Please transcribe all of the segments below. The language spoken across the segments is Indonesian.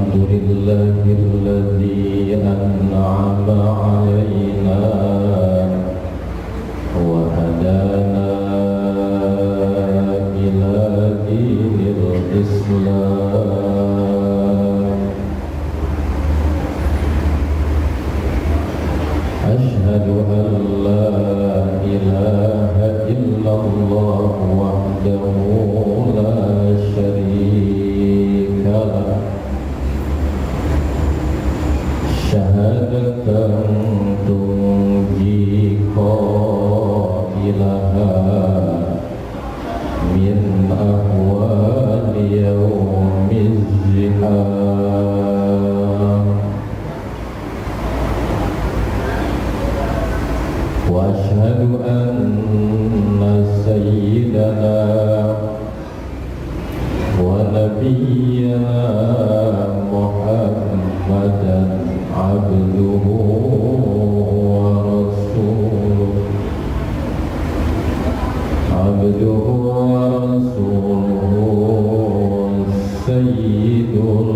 Alhamdulillahilladzi an'ama 'alaina wa hadana ila dinil Islam. Asyhadu an la ilaha illallah wahdahu la syarika lah. Syahadatan tunji qailaha min ahwali yaumiz ziham. Wa asyhadu anna sayyidana wa nabiyyana Muhammadan abduhu wa rasuluh, abduhu wa rasuluh, sayyidul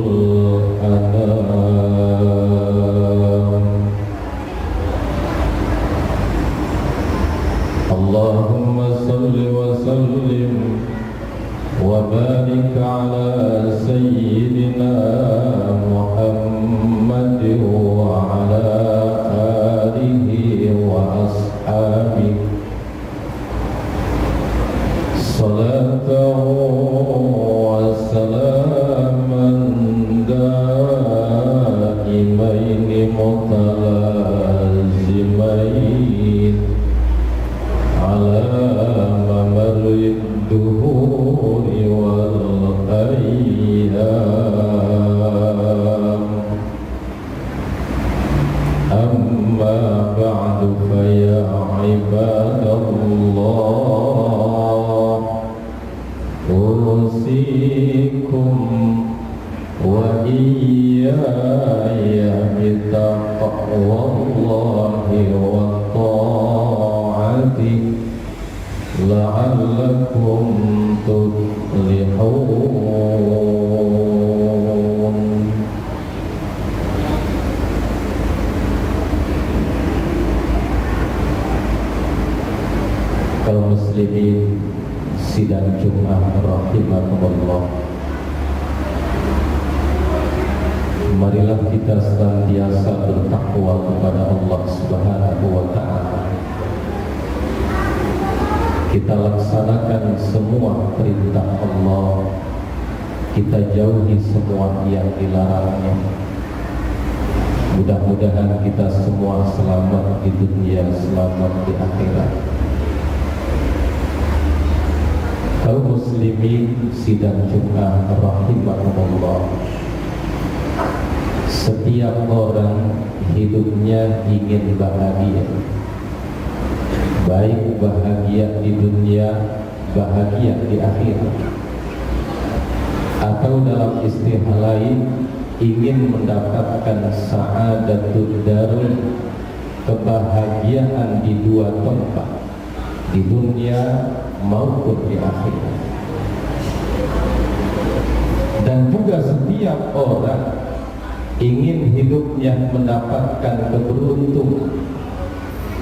anam. Allahumma salli wa sallim wa barik ala sayyidina Muhammad wa ala alihi wa ashabihi salatan wa salaman daimaini mutalazimain ala mamarrid duhuri wal ayyam. Amma ba'du fa ya ibadallah, usikum wa iyaya bitaqwallahi wa ta'ati la'allakum tuflihun. Kaum muslimin sidang Jumat rahimakumullah, marilah kita senantiasa bertakwa kepada Allah Subhanahu wa ta'ala. Kita laksanakan semua perintah Allah, kita jauhi semua yang dilarangnya. Mudah-mudahan kita semua selamat di dunia, selamat di akhirat. Kaum muslimin sidang Jumat rahimahumullah, setiap orang hidupnya ingin bahagia, baik bahagia di dunia, bahagia di akhirat, atau dalam istilah lain ingin mendapatkan sa'adatud darin, kebahagiaan di dua tempat, di dunia maupun di akhirat. Dan juga setiap orang ingin hidupnya mendapatkan keberuntungan.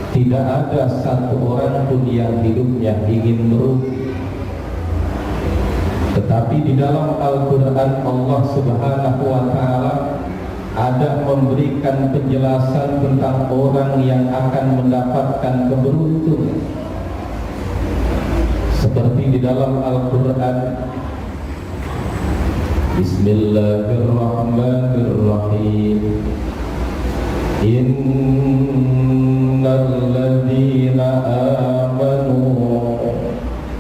Tidak ada satu orang pun yang hidupnya ingin merugi. Tetapi di dalam Al-Quran Allah Subhanahu wa ta'ala ada memberikan penjelasan tentang orang yang akan mendapatkan keberuntungan. Seperti di dalam Al-Quran, Bismillahirrahmanirrahim, Innal ladzina amanu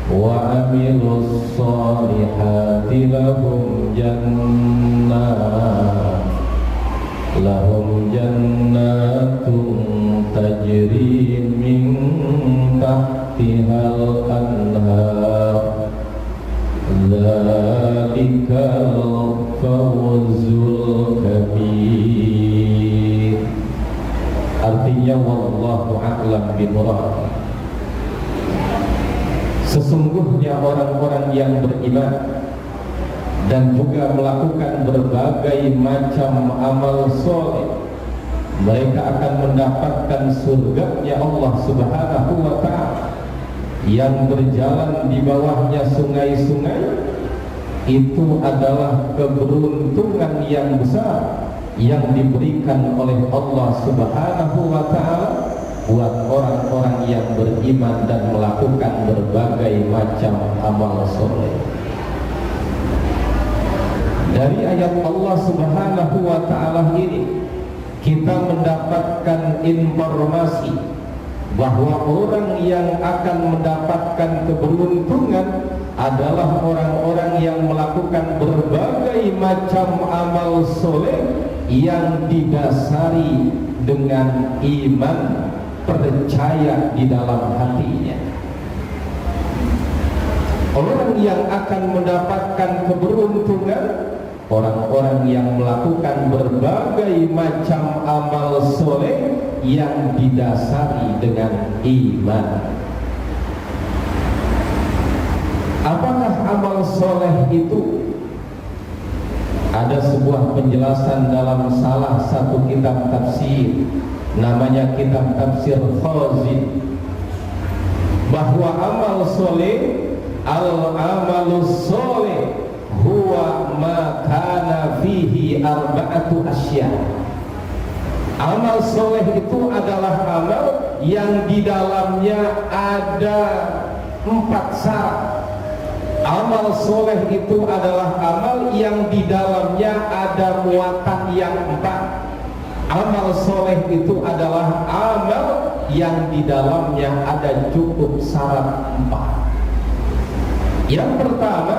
wa amilus solihati lahum jannatun tajri min tahtihal anhar, dzalikal fawzul kabir. Artinya wallahu a'lam bimurad. Sesungguhnya orang-orang yang beriman dan juga melakukan berbagai macam amal soleh, mereka akan mendapatkan surga-Nya Allah Subhanahu wa ta'ala yang berjalan di bawahnya sungai-sungai. Itu adalah keberuntungan yang besar yang diberikan oleh Allah Subhanahu wa ta'ala buat orang-orang yang beriman dan melakukan berbagai macam amal soleh. Dari ayat Allah Subhanahu wa ta'ala ini kita mendapatkan informasi bahwa orang yang akan mendapatkan keberuntungan adalah orang-orang yang melakukan berbagai macam amal soleh yang didasari dengan iman, percaya di dalam hatinya. Orang yang akan mendapatkan keberuntungan, orang-orang yang melakukan berbagai macam amal soleh yang didasari dengan iman. Apakah amal soleh itu? Ada sebuah penjelasan dalam salah satu kitab tafsir, namanya kitab tafsir Khazin, bahwa amal soleh, al-amalus soleh huwa ma kana fihi arba'atu asya. Amal soleh itu adalah amal yang di dalamnya ada 4 syarat. Amal soleh itu adalah amal yang di dalamnya ada muatan yang 4. Amal soleh itu adalah amal yang di dalamnya ada cukup syarat 4. Yang pertama,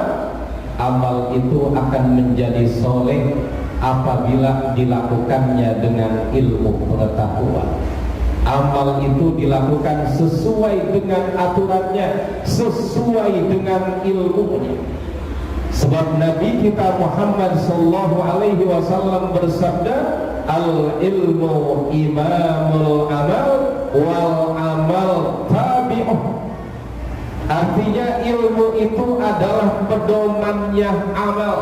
amal itu akan menjadi soleh apabila dilakukannya dengan ilmu pengetahuan. Amal itu dilakukan sesuai dengan aturannya, sesuai dengan ilmunya. Sebab Nabi kita Muhammad sallallahu alaihi wasallam bersabda, al-ilmu imamul amal wal amal tabi'uh. Artinya ilmu itu adalah pedomannya amal.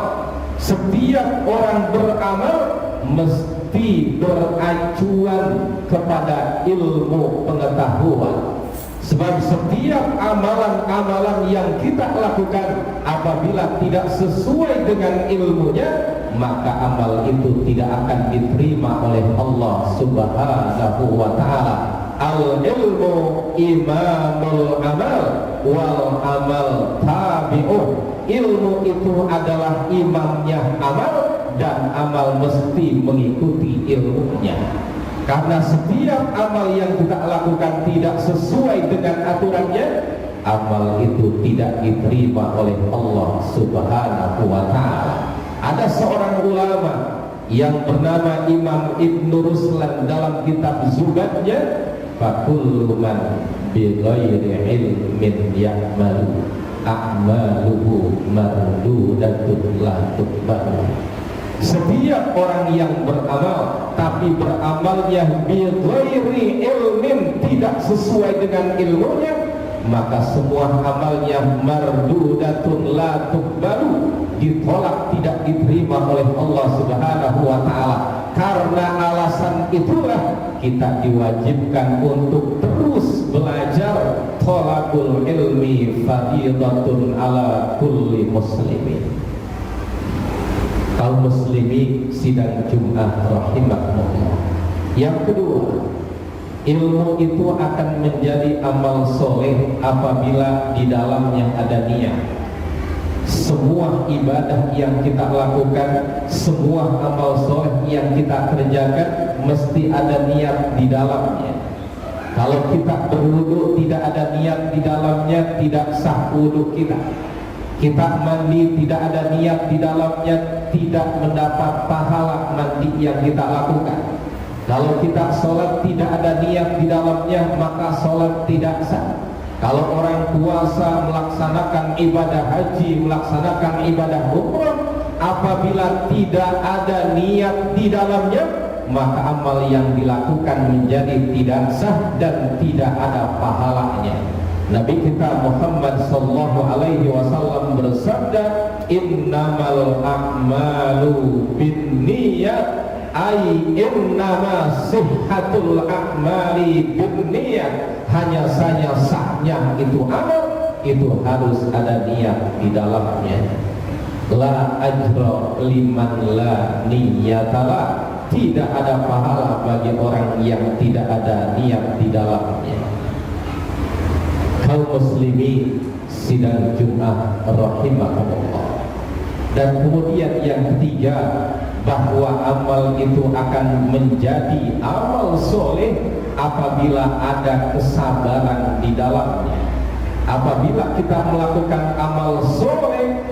Setiap orang beramal mesti beracuan kepada ilmu pengetahuan. Sebab setiap amalan-amalan yang kita lakukan apabila tidak sesuai dengan ilmunya, maka amal itu tidak akan diterima oleh Allah Subhanahu wa ta'ala. Al-ilmu imamul amal wal amal tabi'uh. Ilmu itu adalah imamnya amal dan amal mesti mengikuti ilmunya. Karena setiap amal yang kita lakukan tidak sesuai dengan aturannya, amal itu tidak diterima oleh Allah Subhanahu wa ta'ala. Ada seorang ulama yang bernama Imam Ibn Ruslan dalam kitab Zuhadnya, fakullu man bi ghairi ilmin ya'malu a'maluhu mardudatun la tuqbalu. Setiap orang yang beramal tapi beramalnya bi ghairi ilmin, tidak sesuai dengan ilmunya, maka semua amalnya mardudatun la tuqbalu, ditolak, tidak diterima oleh Allah Subhanahu wa ta'ala. Karena alasan itulah kita diwajibkan untuk terus belajar. Thalabul ilmi fardhatun ala kulli muslimin. Kaum muslimin sidang Jumat rahimakumullah. Yang kedua, ilmu itu akan menjadi amal soleh apabila di dalamnya ada niat. Semua ibadah yang kita lakukan, semua amal soleh yang kita kerjakan mesti ada niat di dalamnya. Kalau kita berwudu tidak ada niat di dalamnya, tidak sah wudu kita. Kita mandi tidak ada niat di dalamnya, tidak mendapat pahala mandi yang kita lakukan. Kalau kita sholat tidak ada niat di dalamnya, maka sholat tidak sah. Kalau orang puasa melaksanakan ibadah haji, melaksanakan ibadah umrah, apabila tidak ada niat di dalamnya, maka amal yang dilakukan menjadi tidak sah dan tidak ada pahalanya. Nabi kita Muhammad sallallahu alaihi wasallam bersabda, innamal a'malu binniyat, ai innama sihhatul a'mali binniyat, hanya saja sahnya itu amal itu harus ada niat di dalamnya. La ajra liman la niyatalah, tidak ada pahala bagi orang yang tidak ada niat di dalamnya. Kaum muslimin sidang Jumat rahimahullah. Dan kemudian yang ketiga, bahwa amal itu akan menjadi amal soleh apabila ada kesabaran di dalamnya. Apabila kita melakukan amal soleh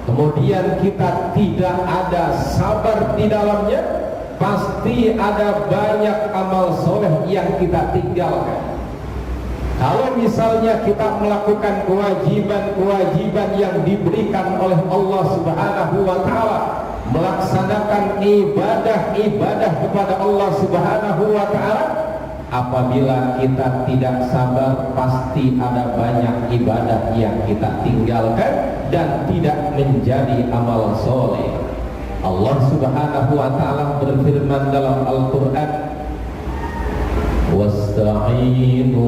kemudian kita tidak ada sabar di dalamnya, pasti ada banyak amal soleh yang kita tinggalkan. Kalau misalnya kita melakukan kewajiban-kewajiban yang diberikan oleh Allah Subhanahu wa ta'ala, melaksanakan ibadah-ibadah kepada Allah Subhanahu wa ta'ala, apabila kita tidak sabar, pasti ada banyak ibadah yang kita tinggalkan dan tidak menjadi amal soleh. Allah Subhanahu wa ta'ala berfirman dalam Al-Quran, wasta'inu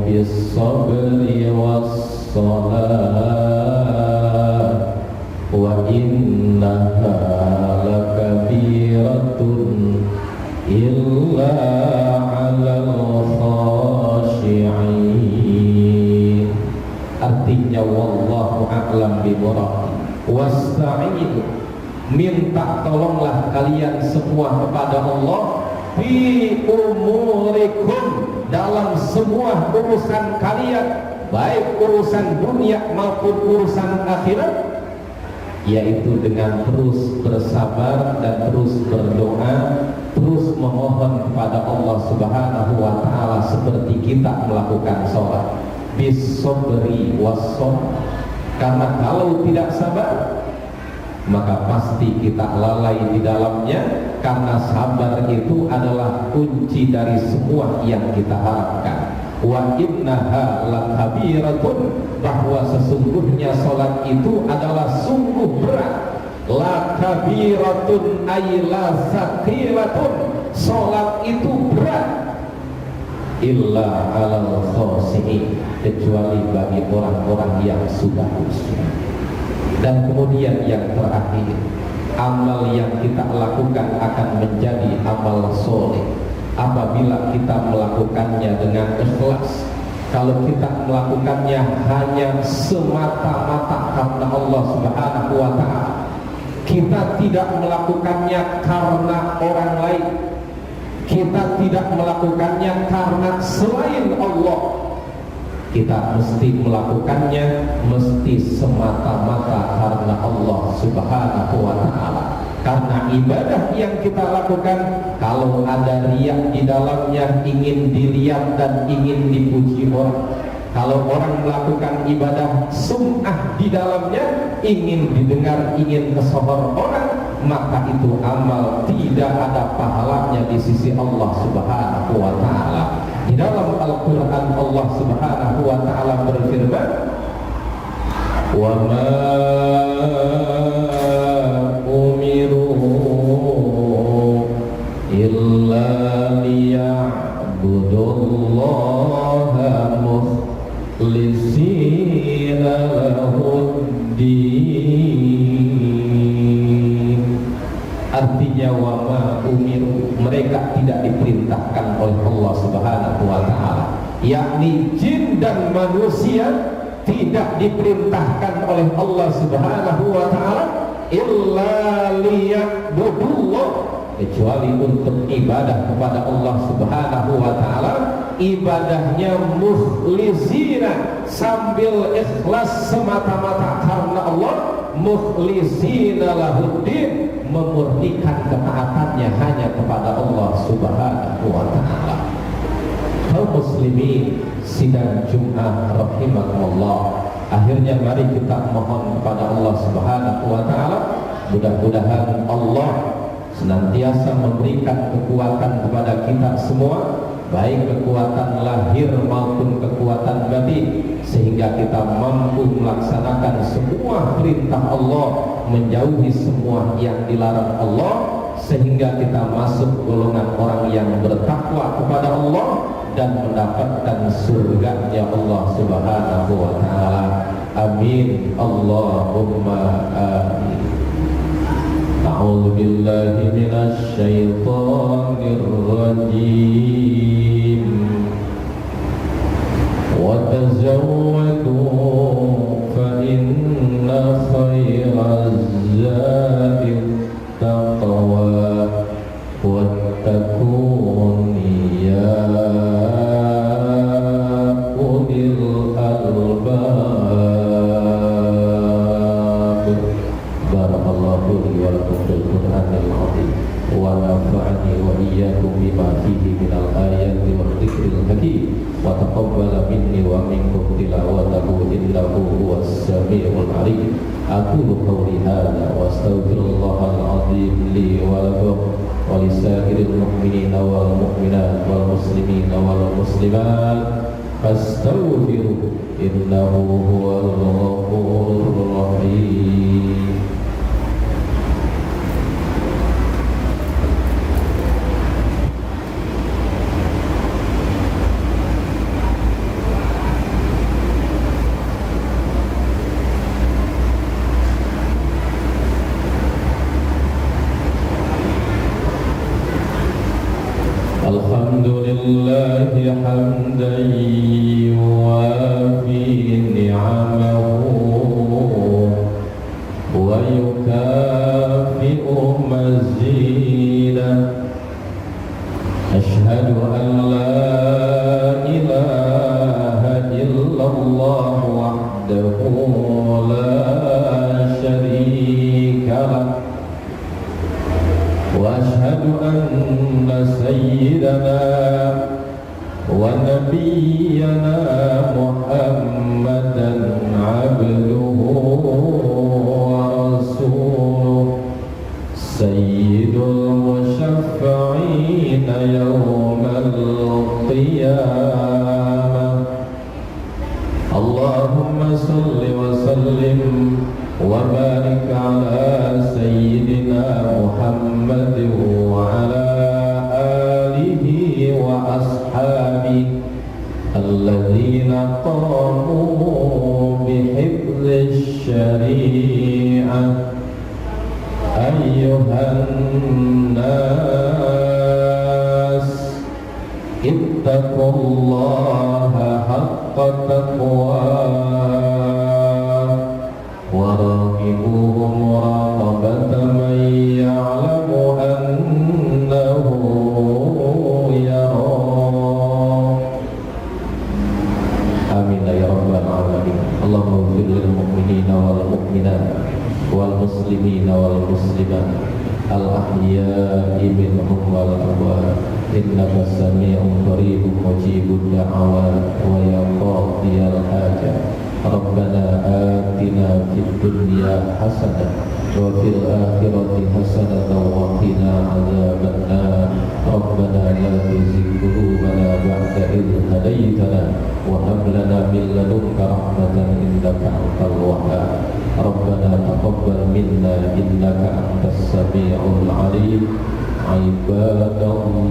bis-sabri was-salat wa innaha lakabiratun illa 'alal khashi'in. Artinya wallahu a'lam bimurad. Wasta'inu, minta tolonglah kalian semua kepada Allah fi umurikum, dalam semua urusan kalian, baik urusan dunia maupun urusan akhirat, yaitu dengan terus bersabar dan terus berdoa, terus memohon kepada Allah Subhanahu wa ta'ala seperti kita melakukan sholat, bis-sabri was-salat. Karena kalau tidak sabar, maka pasti kita lalai di dalamnya, karena sabar itu adalah kunci dari semua yang kita harapkan. Wa innaha lakabiratun, bahwa sesungguhnya salat itu adalah sungguh berat. Lakabiratun ay la saqilatun, salat itu berat. Illa alal khashi'in, kecuali bagi orang-orang yang sudah khusyuk. Dan kemudian yang terakhir, amal yang kita lakukan akan menjadi amal soleh apabila kita melakukannya dengan ikhlas. Kalau kita melakukannya hanya semata-mata karena Allah Subhanahu wa ta'ala, kita tidak melakukannya karena orang lain, kita tidak melakukannya karena selain Allah, kita mesti melakukannya mesti semata-mata karena Allah Subhanahu wa ta'ala. Karena ibadah yang kita lakukan, kalau ada riya di dalamnya, ingin dilihat dan ingin dipuji orang. Kalau orang melakukan ibadah sum'ah di dalamnya, ingin didengar, ingin kesohor orang, maka itu amal tidak ada pahalanya di sisi Allah Subhanahu wa ta'ala. Di dalam Al-Quran Allah Subhanahu wa ta'ala berfirman, wa ma umiru illa liya'budullaha mukhlisina lahuddin. Artinya wa ma umiru, mereka tidak diperintahkan oleh Allah Subhanahu wa ta'ala, yakni jin dan manusia tidak diperintahkan oleh Allah Subhanahu wa ta'ala illa liya'budullah, kecuali untuk ibadah kepada Allah Subhanahu wa ta'ala, ibadahnya mukhlisina, sambil ikhlas semata-mata karena Allah, mukhlisina lahuddin, memurnikan ketaatannya hanya kepada Allah Subhanahu wa ta'ala. Kaum muslimin sidang Jumat rahimakumullah, akhirnya mari kita mohon kepada Allah Subhanahu wa ta'ala, mudah-mudahan Allah senantiasa memberikan kekuatan kepada kita semua baik kekuatan lahir maupun kekuatan batin, sehingga kita mampu melaksanakan semua perintah Allah, menjauhi semua yang dilarang Allah, sehingga kita masuk golongan orang yang bertakwa kepada Allah dan mendapatkan surga-Nya Allah Subhanahu wa taala. Amin. Allahumma amin. A'udzu billahi minasy syaithanir rajim. Wa tazawwadu fa inna khairaz zadi taqwa wattaquni ya ulil albab. Barakallahu li wa lakum fil Qur'anil azim wa nafa'ani wa iyyakum bima fihi minal ayati wa dzikril hakim wa taqabbala minni wa minkum tilawatahu innahu huwas samiul alim. Aqulu qawli hadza wa astaghfirullahal azim li wa lakum wa lisairil mu'minina wal mu'minat wal muslimina wal muslimat fastaghfiruhu innahu huwal ghafurur rahim. Alhamdulillahi hamdan yuwafi ni'amahu wa yukafi'u mazidah. Ashhadu an la ilaha illallah wahdahu la syarika lah wa ashhadu anna sayyidana wa nabiyyana Muhammadan abduhu wa rasuluh sayyidul musyaffa'ina yawmal qiyamah. Allahumma salli wa sallim wa barik ala sayyidina Muhammadin wa ala alihi wa ashabihi alladzina qamu bihifdhish syari'ah. Ayyuhan nas ittaqullaha haqqa taqwah wa raqibuhu muraqabata man ya'lamu annahu yara. Amin ya rabbal alamin. Allahumma ighfir lil mu'minina wal mu'minat wal muslimina wal muslimat al ahya'i minhum wal amwat innaka sami'un qaribun mujibud da'awat wa ya qadiyal hajat. Rabbana atina fid dunya hasanah wa fil akhirati hasanah wa qina adzabannar. Rabbana la tuzigh qulubana ba'da idh hadaytana wa hab lana min ladunka rahmatan innaka antal wahhab. Rabbana taqabbal minna innaka antas sami'ul alim. Ibadallah,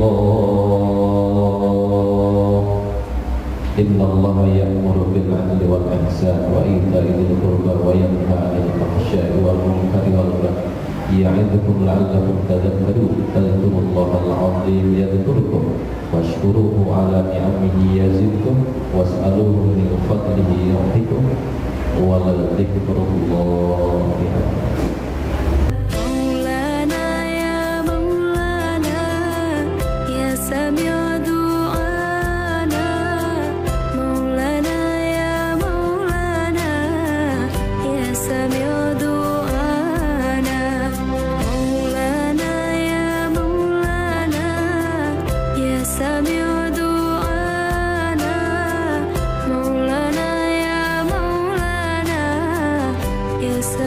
innallaha ya'muru bil 'adli wal ihsan wa ita'i dzil qurba wa yanha 'anil fahsya'i wal munkari wal baghi ya'idzukum la'allakum tadhakkarun. Fadhkurullahal 'azim yadhkurkum washkuruhu 'ala ni'amihi yazidkum was'aluhu min fadlihi yu'tikum wa la dzikrullahi akbar. Yes,